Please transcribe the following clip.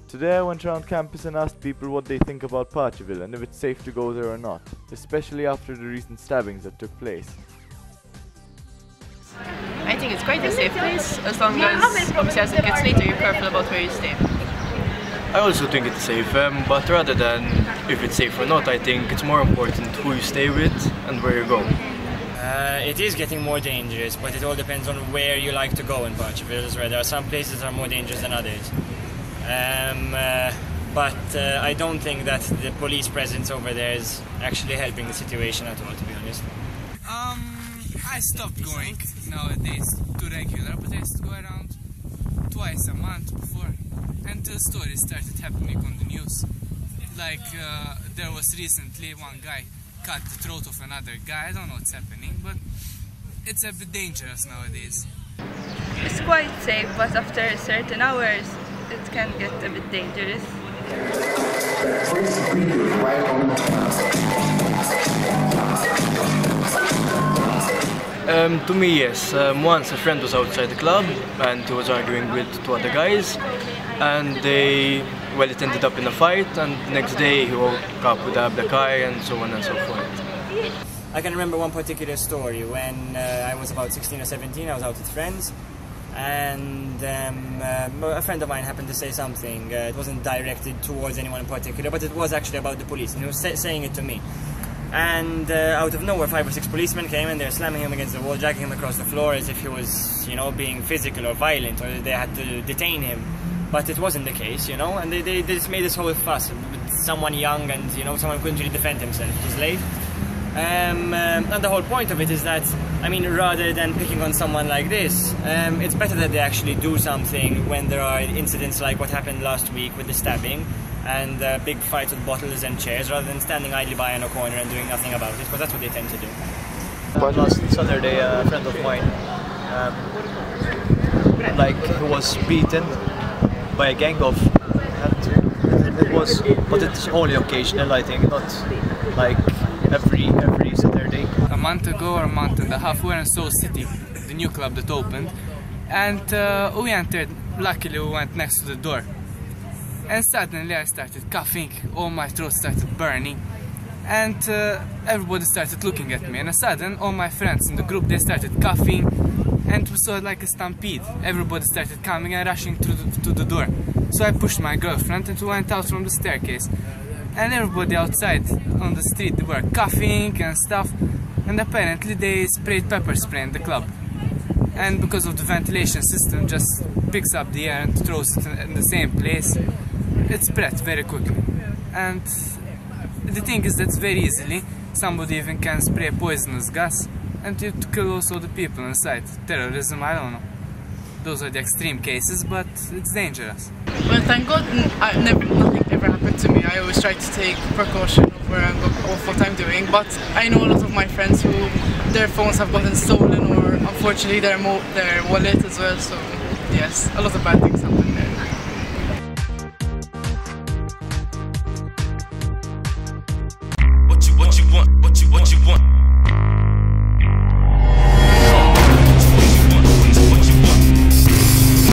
Today I went around campus and asked people what they think about Paceville and if it's safe to go there or not, especially after the recent stabbings that took place. I think it's quite a safe place, as long as, obviously as it gets later, you're careful about where you stay. I also think it's safe, but rather than if it's safe or not, I think it's more important who you stay with and where you go. It is getting more dangerous, but it all depends on where you like to go in Paceville. There are some places that are more dangerous than others. But I don't think that the police presence over there is actually helping the situation at all, to be honest. I stopped going nowadays too regular, but I used to go around twice a month before, until stories started happening on the news. Like there was recently one guy cut the throat of another guy. I don't know what's happening, but it's a bit dangerous nowadays. It's quite safe, but after certain hours it can get a bit dangerous. To me, yes. Once a friend was outside the club and he was arguing with two other guys, and it ended up in a fight, and the next day he woke up with a black eye and so on and so forth. I can remember one particular story when I was about 16 or 17. I was out with friends, and a friend of mine happened to say something. It wasn't directed towards anyone in particular, but it was actually about the police, and he was saying it to me. And out of nowhere, 5 or 6 policemen came, and they were slamming him against the wall, dragging him across the floor as if he was, being physical or violent, or they had to detain him. But it wasn't the case, and they just made this whole fuss with someone young and, someone who couldn't really defend himself. It was late. And the whole point of it is that, rather than picking on someone like this, it's better that they actually do something when there are incidents like what happened last week with the stabbing and big fights with bottles and chairs, rather than standing idly by in a corner and doing nothing about it, because that's what they tend to do. Last Saturday, a friend of mine, he was beaten by a gang of, but it's only occasional, I think, not like every Saturday. A month ago or a month and a half, we were in Seoul City, the new club that opened, and we entered. Luckily, we went next to the door, and suddenly I started coughing. All my throat started burning, and everybody started looking at me. And a sudden, all my friends in the group, they started coughing, and we saw like a stampede. Everybody started coming and rushing to the door. So I pushed my girlfriend, and we went out from the staircase. And everybody outside on the street, they were coughing and stuff, and apparently they sprayed pepper spray in the club. And because of the ventilation system just picks up the air and throws it in the same place, it spread very quickly. And the thing is that very easily somebody even can spray poisonous gas and to kill also the people inside. Terrorism, I don't know. Those are the extreme cases, but it's dangerous. Well, thank God nothing ever happened to me. I always try to take precaution of where I'm going, of what I'm doing, but I know a lot of my friends who their phones have gotten stolen, or unfortunately their wallet as well, so yes, a lot of bad things happen.